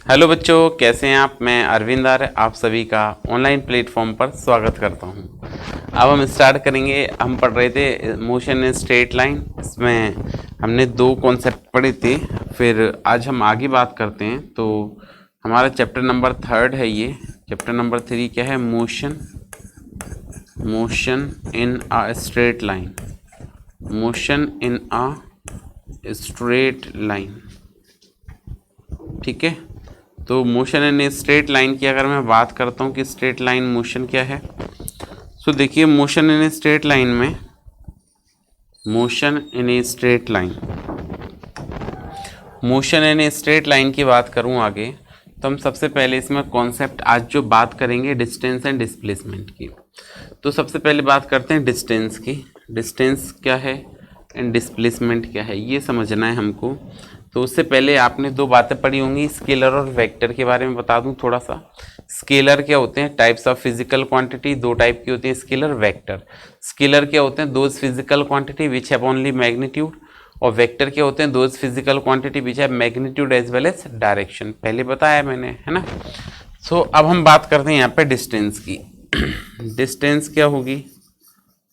Hello बच्चों, कैसे हैं आप। मैं अरविंद आर्य आप सभी का ऑनलाइन प्लेटफॉर्म पर स्वागत करता हूं। अब हम स्टार्ट करेंगे। हम पढ़ रहे थे मोशन इन स्ट्रेट लाइन। इसमें हमने दो कॉन्सेप्ट पढ़े थे। फिर आज हम आगे बात करते हैं। तो हमारा चैप्टर नंबर 3 है ये। चैप्टर नंबर 3 क्या है? Motion in a straight line. Motion in a straight line, ठीक है। तो मोशन इन स्ट्रेट लाइन की अगर मैं बात करता हूँ कि स्ट्रेट लाइन मोशन क्या है, तो देखिए मोशन इन स्ट्रेट लाइन में, motion in straight line, motion in straight line की बात करूँ आगे, तो हम सबसे पहले इसमें कॉन्सेप्ट आज जो बात करेंगे डिस्टेंस एंड डिस्प्लेसमेंट की। तो सबसे पहले बात करते हैं डिस्टेंस की। डिस्टेंस क्या है एंड डिस्प्लेसमेंट क्या है, ये समझना है हमको। तो उससे पहले आपने दो बातें पढ़ी होंगी, स्केलर और वेक्टर के बारे में बता दूं थोड़ा सा। स्केलर क्या होते हैं? टाइप्स ऑफ फिजिकल क्वांटिटी, दो टाइप की होती है स्केलर वेक्टर। स्केलर क्या होते हैं? Those physical quantity which have only magnitude. और वेक्टर क्या होते हैं? Those physical quantity which have magnitude as well as direction. पहले बताया मैंने, है ना। सो अब हम बात करते हैं यहाँ पे डिस्टेंस की। डिस्टेंस क्या होगी?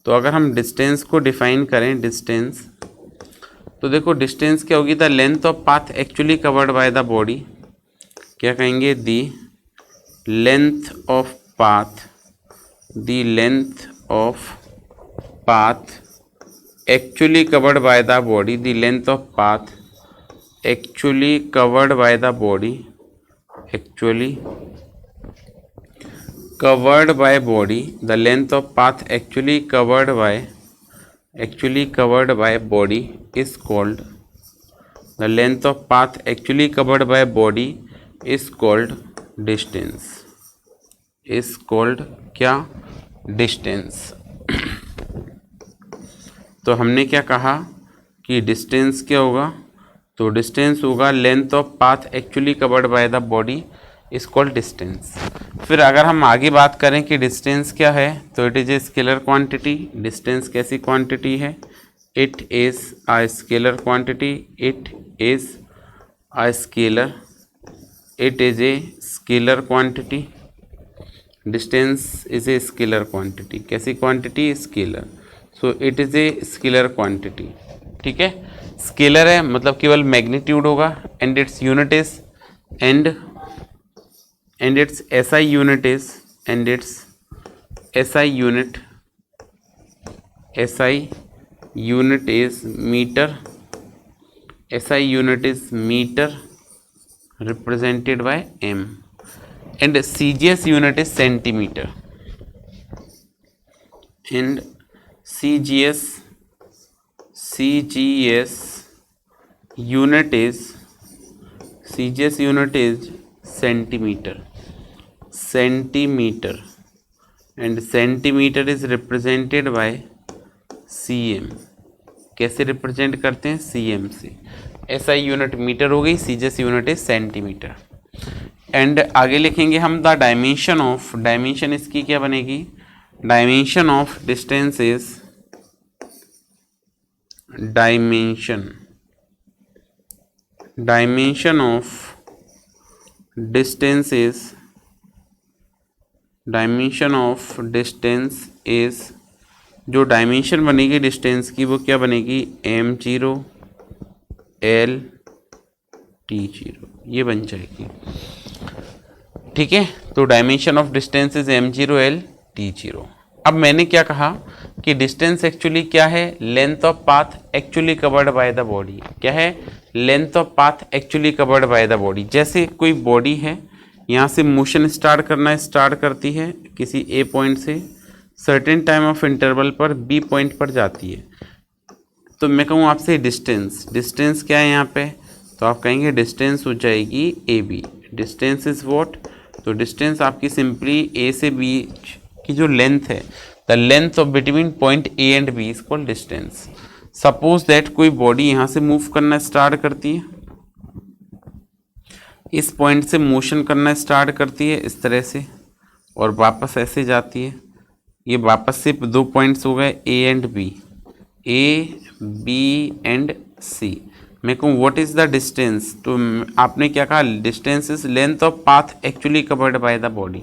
तो अगर हम डिस्टेंस को डिफाइन करें, डिस्टेंस, तो देखो डिस्टेंस क्या होगी? The length of path actually covered by the body. क्या कहेंगे? The length of path, the length of path actually covered by the body, the length of path actually covered by the body, actually covered by body, the length of path actually covered by body is called, the length of path actually covered by body is called distance, is called क्या? distance। तो हमने क्या कहा कि distance क्या होगा? तो distance होगा length of path actually covered by the body is called distance. फिर अगर हम आगे बात करें कि डिस्टेंस क्या है, तो it is a scalar quantity. Distance कैसी क्वांटिटी है? It is a scalar quantity, it is a scalar, it is a scalar quantity. Distance is a scalar quantity. कैसी quantity? Scalar. So it is a scalar quantity, ठीक है। Scalar है मतलब केवल magnitude होगा। And its unit is and its SI unit is, and its SI unit is metre. SI unit is metre represented bye M. And CGS unit is centimetre. And CGS unit is centimeter, and centimeter is represented by cm। कैसे represent करते हैं? cm से। SI unit metre हो गई, CGS unit is centimetre. And आगे लिखेंगे हम the dimension of, dimension इसकी क्या बनेगी? Dimension of distance is, dimension of distance is, जो डायमेंशन बनेगी डिस्टेंस की वो क्या बनेगी? m0 l t0, ये बन जाएगी, ठीक है। तो dimension of distance is m0 l t0। अब मैंने क्या कहा कि डिस्टेंस एक्चुअली क्या है? Length of path actually covered by the body. क्या है? Length of path actually covered by the body. जैसे कोई बॉडी है, यहाँ से मोशन स्टार्ट करती है किसी ए पॉइंट से, सर्टेन टाइम ऑफ इंटरवल पर बी पॉइंट पर जाती है। तो मैं कहूँ आपसे डिस्टेंस क्या है यहाँ पे? तो आप कहेंगे डिस्टेंस हो जाएगी A B. Distance is what? तो डिस्टेंस आपकी सिंपली ए से बी की जो लेंथ है, the length of between point A and B is called distance. Suppose that कोई बॉडी यहाँ से मूव करना स्टार्ट करती है, इस पॉइंट से मोशन करना स्टार्ट करती है इस तरह से, और वापस ऐसे जाती है। ये वापस से दो पॉइंट्स हो गए A and B, A B and C. मैं कहूँ व्हाट इज़ द डिस्टेंस, तो आपने क्या कहा, distance is length of path actually covered by the body.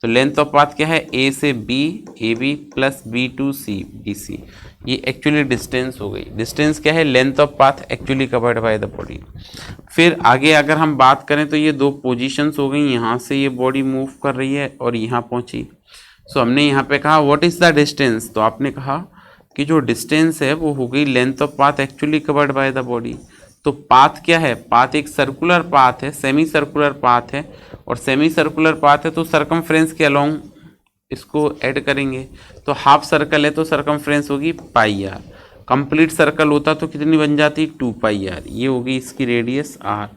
तो लेंथ ऑफ पाथ क्या है, ए से B, A B plus B to C, B C, ये एक्चुअली डिस्टेंस हो गई। डिस्टेंस क्या है, length of path actually covered by the body. फिर आगे अगर हम बात करें तो ये दो पोजीशंस हो गई, यहाँ से ये बॉडी मूव कर रही है और यहाँ पहुँची। सो हमने यहाँ पे कहा व्हाट इज़ द डिस्टेंस, तो आपने कहा कि जो डिस्टेंस है वो हो गई length of path actually covered by the body. तो पाथ क्या है, पाथ एक सर्कुलर पाथ है, सेमी सर्कुलर पाथ है, और सेमी सर्कुलर पाथ है तो सरकमफ्रेंस के अलोंग इसको ऐड करेंगे। तो हाफ सर्कल है तो सरकमफ्रेंस होगी पाई आर, कंप्लीट सर्कल होता तो कितनी बन जाती, 2 पाई आर, ये होगी इसकी रेडियस आर,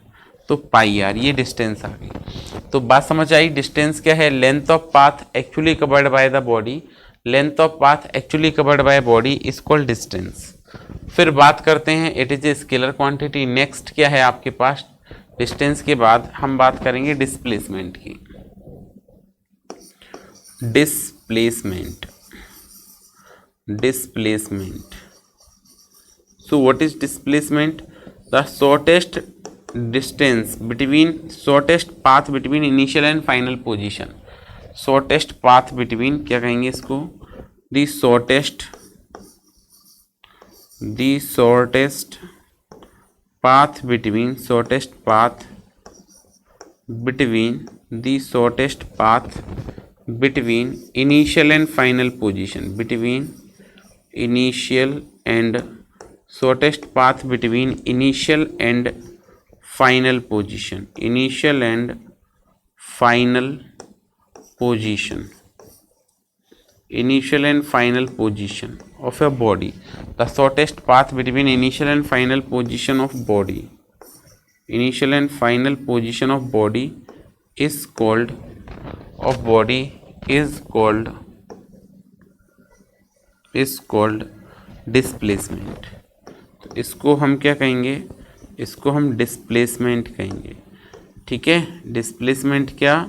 तो पाई आर, ये डिस्टेंस आ गई। तो बात समझ आई, डिस्टेंस क्या है, length of path actually covered by the body, length of path actually covered by body is called distance. फिर बात करते हैं it is a scalar quantity. Next क्या है आपके पास, डिस्टेंस के बाद हम बात करेंगे डिस्प्लेसमेंट की। Displacement, displacement, so what is displacement, the shortest distance between, shortest path between initial and final position. Shortest path between, क्या कहेंगे इसको, the shortest, the shortest path between, shortest path between, the shortest path between initial and final position, between initial and, shortest path between initial and final position, initial and final position, initial and final position of a body, the shortest path between initial and final position of body, initial and final position of body is called, of body is called, is called displacement। तो इसको हम क्या कहेंगे, इसको हम displacement कहेंगे, ठीक है। डिस्प्लेसमेंट क्या,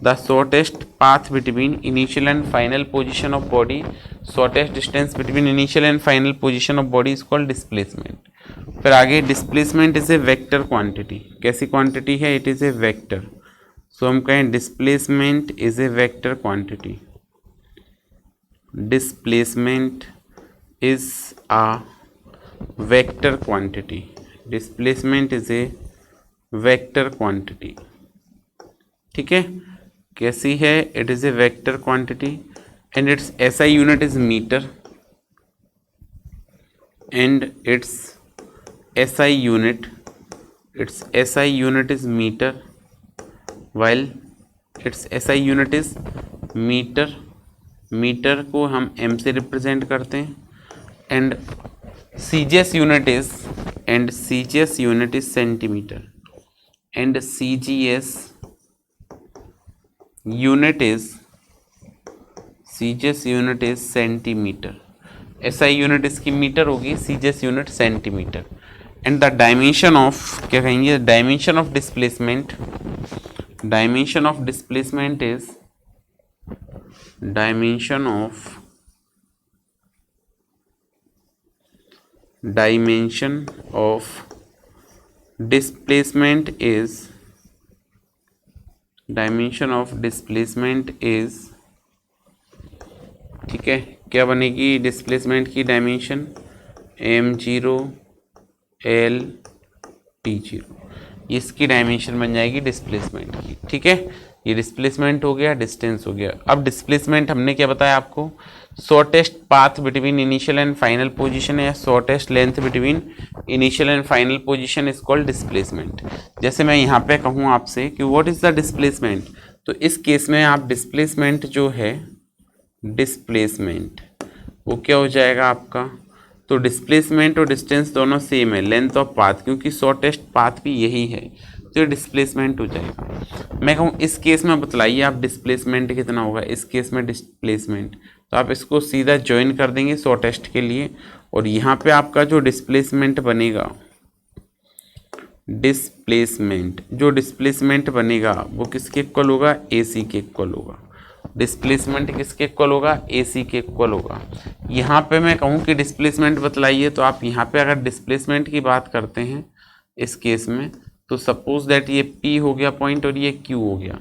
the shortest path between initial and final position of body, shortest distance between initial and final position of body is called displacement। फिर आगे displacement is a vector quantity, कैसी quantity है, it is a vector, so हम कहें displacement is a vector quantity, displacement is a vector quantity, displacement is a vector quantity, ठीक है। कैसी है, it is a vector quantity and its SI unit is metre, and its SI unit, its SI unit is metre, while its SI unit is metre, metre को हम M से represent करते हैं, and CGS unit is, and CGS unit is centimetre, and CGS unit is, CGS unit is centimetre, SI unit इसकी metre होगी, CGS unit centimetre, and the dimension of, क्या कहेंगे, dimension of displacement, dimension of displacement is, dimension of, dimension of displacement is, dimension of displacement is, ठीक है, क्या बनेगी displacement की dimension, m0 l t0, इसकी डायमेंशन बन जाएगी डिस्प्लेसमेंट की, ठीक है। ये डिस्प्लेसमेंट हो गया, डिस्टेंस हो गया। अब डिस्प्लेसमेंट हमने क्या बताया आपको, shortest path between initial and final position या shortest length between initial and final position is called displacement. जैसे मैं यहाँ पे कहूँ आपसे कि व्हाट इज द डिस्प्लेसमेंट, तो इस केस में आप डिस्प्लेसमेंट जो है, डिस्प्लेसमेंट वो क्या हो जाएगा आपका, तो डिस्प्लेसमेंट और डिस्टेंस दोनों सेम है, लेंथ ऑफ पाथ, क्योंकि शॉर्टेस्ट पाथ भी यही है, तो ये डिस्प्लेसमेंट हो जाएगा। मैं कहूँ इस केस में बतलाइए आप डिस्प्लेसमेंट कितना होगा, इस केस में डिस्प्लेसमेंट, तो आप इसको सीधा ज्वाइन कर देंगे शॉर्टेस्ट के लिए, और यहाँ पे आपका जो डिस्प्लेसमेंट बनेगा, डिस्प्लेसमेंट जो डिस्प्लेसमेंट बनेगा वो किसके इक्वल होगा, AC के इक्वल होगा। डिस्प्लेसमेंट किसके इक्वल होगा, AC के इक्वल होगा। यहाँ पे मैं कहूँ कि डिस्प्लेसमेंट बतलाइए, तो आप यहाँ पे अगर डिस्प्लेसमेंट की बात करते हैं इस केस में। तो सपोज दैट ये P हो गया पॉइंट और ये Q हो गया,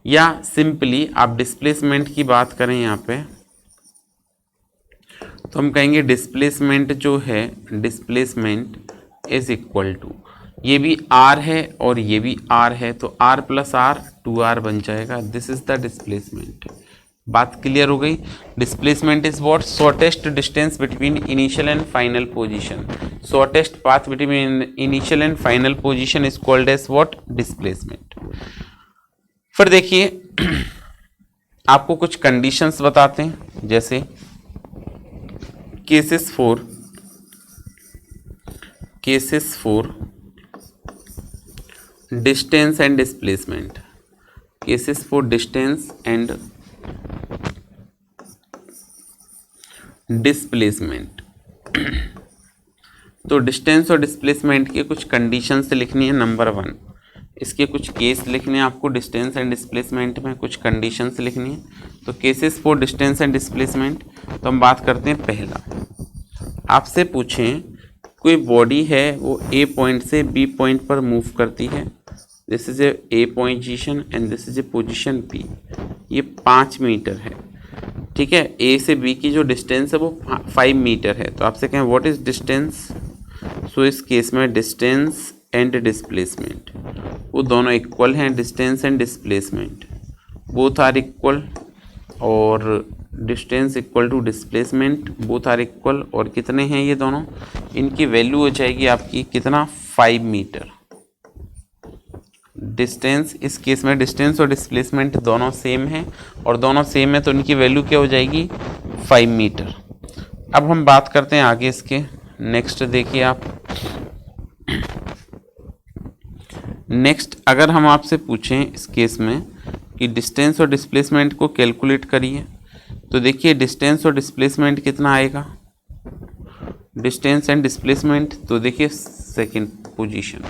या सिंपली आप डिस्प्लेसमेंट की बात करें यहाँ पे, तो हम कहेंगे डिस्प्लेसमेंट जो है, डिस्प्लेसमेंट इज इक्वल टू, ये भी R है और ये भी R है, तो R प्लस R 2R बन जाएगा। This is the displacement. बात क्लियर हो गई। Displacement is what? Shortest distance between initial and final position. Shortest path between initial and final position is called as what? Displacement. फिर देखिए आपको कुछ conditions बताते हैं, जैसे cases for distance and displacement. Cases for distance and displacement. तो distance और displacement के कुछ कंडीशंस लिखनी है। नंबर 1, इसके कुछ केस लिखने हैं आपको। डिस्टेंस एंड डिस्प्लेसमेंट में कुछ कंडीशंस लिखनी है। तो cases for distance and displacement, तो हम बात करते हैं पहला। आपसे पूछें कोई बॉडी है वो ए पॉइंट से बी पॉइंट पर मूव करती है, this is a position and this is a position B, ये 5 मीटर है, ठीक है। ए से बी की जो डिस्टेंस है वो 5 मीटर है। तो आपसे कहें व्हाट इज डिस्टेंस, सो इस केस में डिस्टेंस एंड डिस्प्लेसमेंट वो दोनों इक्वल हैं। Distance and displacement both are equal, और distance equal to displacement both are equal. और कितने हैं ये दोनों? इनकी वैल्यू हो जाएगी आपकी कितना? 5 मीटर। डिस्टेंस, इस केस में डिस्टेंस और डिस्प्लेसमेंट दोनों सेम हैं, और दोनों सेम है तो इनकी वैल्यू क्या हो जाएगी? 5 मीटर। अब हम बात करते हैं आगे इसके। नेक्स्ट देखिए आप, नेक्स्ट अगर हम आपसे पूछें इस केस में कि डिस्टेंस और डिस्प्लेसमेंट को कैलकुलेट करिए, तो देखिए डिस्टेंस और डिस्प्लेसमेंट कितना आएगा? डिस्टेंस एंड डिस्प्लेसमेंट, तो देखिए सेकंड पोजीशन,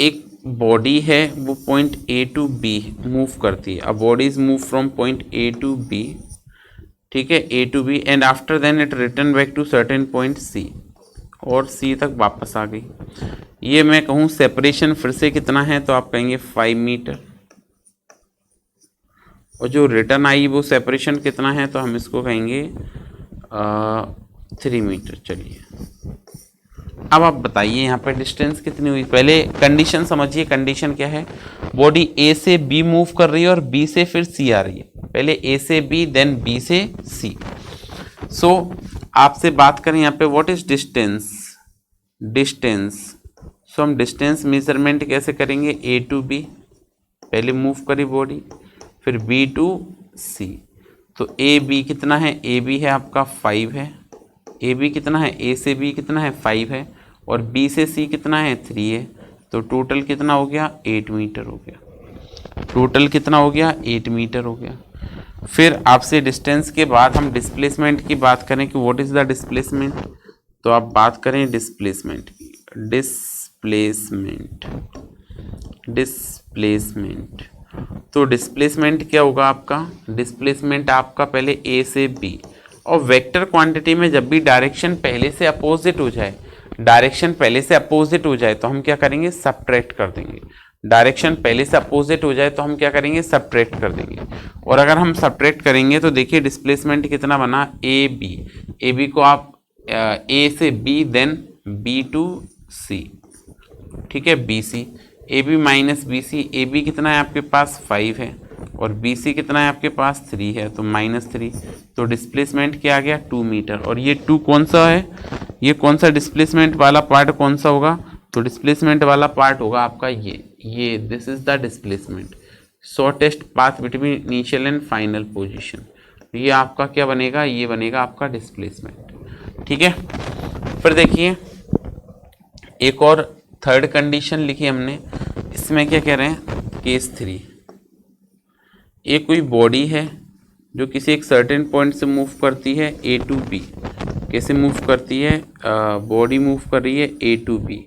एक बॉडी है वो point A to B move करती है। A body is move from point A to B, ठीक है, A to B, and after then it return back to certain point C, और सी तक वापस आ गई। ये मैं कहूँ सेपरेशन फिर से कितना है, तो आप कहेंगे 5 मीटर, और जो रिटर्न आई वो सेपरेशन कितना है, तो हम इसको कहेंगे 3 मीटर। चलिए अब आप बताइए यहाँ पे डिस्टेंस कितनी हुई। पहले कंडीशन समझिए, कंडीशन क्या है? बॉडी ए से बी मूव कर रही है और बी से फिर सी आ रही है। पहले ए से बी, देन बी से सी। सो आपसे बात करें यहाँ पे व्हाट इज डिस्टेंस, डिस्टेंस, सो हम डिस्टेंस मेजरमेंट कैसे करेंगे? ए टू बी, पहले मूव करी बॉडी, फिर बी टू सी। तो ए बी कितना है? ए बी है आपका 5 है। ए बी कितना है? ए से बी कितना है? 5 है, और बी से सी कितना है? 3 है। तो टोटल कितना हो गया? 8 मीटर हो गया। टोटल कितना हो गया? 8 मीटर हो गया। फिर आपसे डिस्टेंस के बाद हम डिस्प्लेसमेंट की बात करें कि व्हाट इज द डिस्प्लेसमेंट, तो आप बात करें डिस्प्लेसमेंट की। डिस्प्लेसमेंट, तो डिस्प्लेसमेंट क्या होगा आपका? डिस्प्लेसमेंट आपका पहले ए से बी, और वेक्टर क्वांटिटी में जब भी डायरेक्शन पहले से अपोजिट हो जाए, डायरेक्शन पहले से अपोजिट हो जाए तो हम क्या करेंगे? सब्ट्रैक्ट कर देंगे। डायरेक्शन पहले से अपोजिट हो जाए तो हम क्या करेंगे? सब्ट्रैक्ट कर देंगे। और अगर हम सब्ट्रैक्ट करेंगे तो देखिए डिस्प्लेसमेंट कितना बना? ए बी, ए बी को आप ए से B, then B to C, ठीक है, B C, A B minus B C. A B कितना है आपके पास? 5 है, और बी सी कितना है आपके पास? 3 है, तो -3। तो डिस्प्लेसमेंट क्या आ गया? 2 मीटर। और ये 2 कौन सा है? ये कौन सा डिस्प्लेसमेंट वाला पार्ट कौन सा होगा? तो डिस्प्लेसमेंट वाला पार्ट होगा आपका ये this is the displacement, shortest path between initial and final position. ये आपका क्या बनेगा? ये बनेगा आपका डिस्प्लेसमेंट, ठीक है। फिर देखिए एक और थर्ड कंडीशन लिखी हमने, इसमें क्या कह रहे हैं? केस 3, एक कोई बॉडी है जो किसी एक सर्टेन पॉइंट से मूव करती है ए टू बी। कैसे मूव करती है? बॉडी मूव कर रही है A to B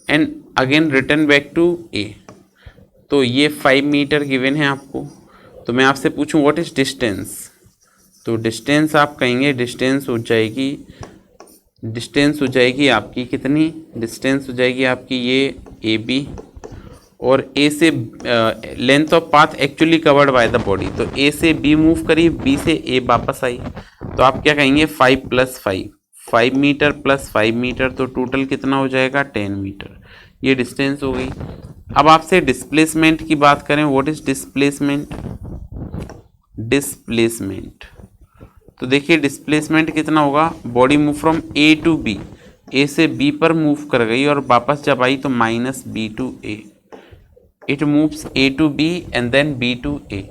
and again return back to A. तो ये 5 मीटर गिवन है आपको। तो मैं आपसे पूछूं व्हाट इज डिस्टेंस, तो डिस्टेंस आप कहेंगे डिस्टेंस हो जाएगी डिस्टेंस हो जाएगी आपकी कितनी, डिस्टेंस हो जाएगी आपकी ये ए बी, और ए से length of path actually covered by the body, तो ए से बी मूव करी, बी से ए वापस आई, तो आप क्या कहेंगे 5 + 5, 5 मीटर प्लस 5 मीटर, तो टोटल कितना हो जाएगा 10 मीटर। ये डिस्टेंस हो गई। अब आपसे डिस्प्लेसमेंट की बात करें, व्हाट इज डिस्प्लेसमेंट, डिस्प्लेसमेंट तो देखिए डिस्प्लेसमेंट कितना होगा, body move from A to B, A से बी पर मूव कर गई और वापस जब आई तो -b to a, it moves A to B and then B to A.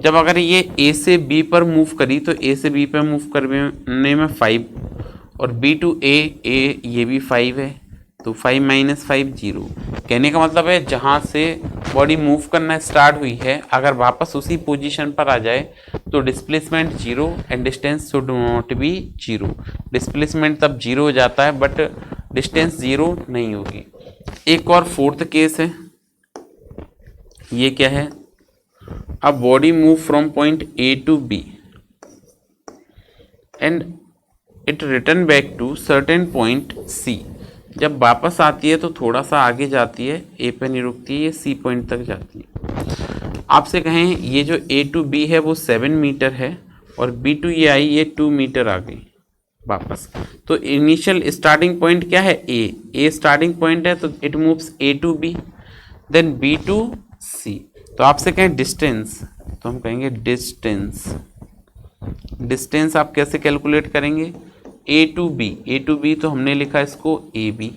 जब अगर ये ए से बी पर मूव करी तो ए से बी पर मूव करने में 5 और बी टू ए ये भी 5 है, तो 5 - 5 0। कहने का मतलब है जहाँ से बॉडी मूव करना स्टार्ट हुई है अगर वापस उसी पोजीशन पर आ जाए तो displacement 0 and distance should not be 0। Displacement तब 0 हो जाता है बट डिस्टेंस 0 नहीं होगी। एक और फोर्थ केस है, ये क्या है, a body move from point A to B and it return back to certain point C. जब वापस आती है तो थोड़ा सा आगे जाती है, ए पे नहीं रुकती है, ये सी पॉइंट तक जाती है। आपसे कहें ये जो ए टू बी है वो 7 मीटर है और बी टू ये आई, ये 2 मीटर आ गई वापस, तो इनिशियल स्टार्टिंग पॉइंट क्या है, ए स्टार्टिंग पॉइंट है, तो it moves A to B then B to C. तो आपसे कहें डिस्टेंस, तो हम कहेंगे डिस्टेंस, डिस्टेंस आप कैसे कैलकुलेट करेंगे, ए टू बी तो हमने लिखा इसको A B,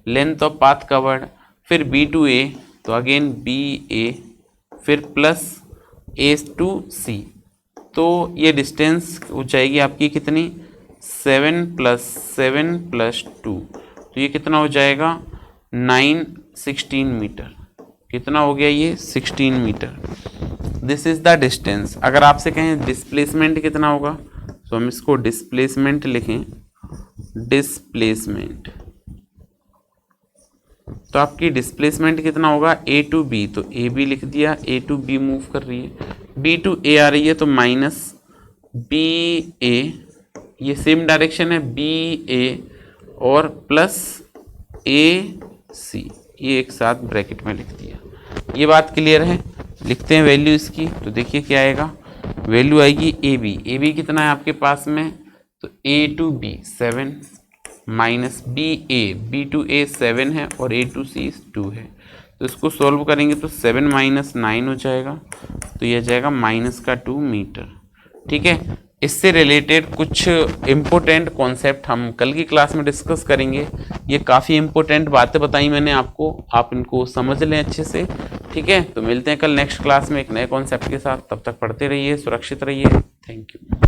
length of path covered, फिर बी टू ए तो अगेन बी ए, फिर प्लस ए टू सी, तो ये डिस्टेंस हो जाएगी आपकी कितनी 7 + 7 + 2, तो ये कितना हो जाएगा 16 मीटर। कितना हो गया ये 16 metre. This is the distance. अगर आपसे कहें डिस्प्लेसमेंट कितना होगा तो हम इसको डिस्प्लेसमेंट लिखें, डिस्प्लेसमेंट तो आपकी डिस्प्लेसमेंट कितना होगा ए टू बी, तो ए बी लिख दिया, ए टू बी मूव कर रही है, बी टू ए आ रही है तो -b a, ये सेम डायरेक्शन है बी ए और प्लस ए सी, ये एक साथ ब्रैकेट में लिख दिया। ये बात क्लियर है। लिखते हैं वैल्यू इसकी, तो देखिए क्या आएगा, वैल्यू आएगी ए बी कितना है आपके पास में, तो A to B 7 minus B to A 7 है और ए टू सी 2 है, तो इसको सॉल्व करेंगे तो 7 - 9 हो जाएगा, तो यह जाएगा -2 मीटर। ठीक है, इससे रिलेटेड कुछ इम्पोर्टेंट कॉन्सेप्ट हम कल की क्लास में डिस्कस करेंगे। ये काफ़ी इम्पोर्टेंट बातें बताई मैंने आपको, आप इनको समझ लें अच्छे से। ठीक है, तो मिलते हैं कल नेक्स्ट क्लास में एक नए कॉन्सेप्ट के साथ। तब तक पढ़ते रहिए, सुरक्षित रहिए। Thank you.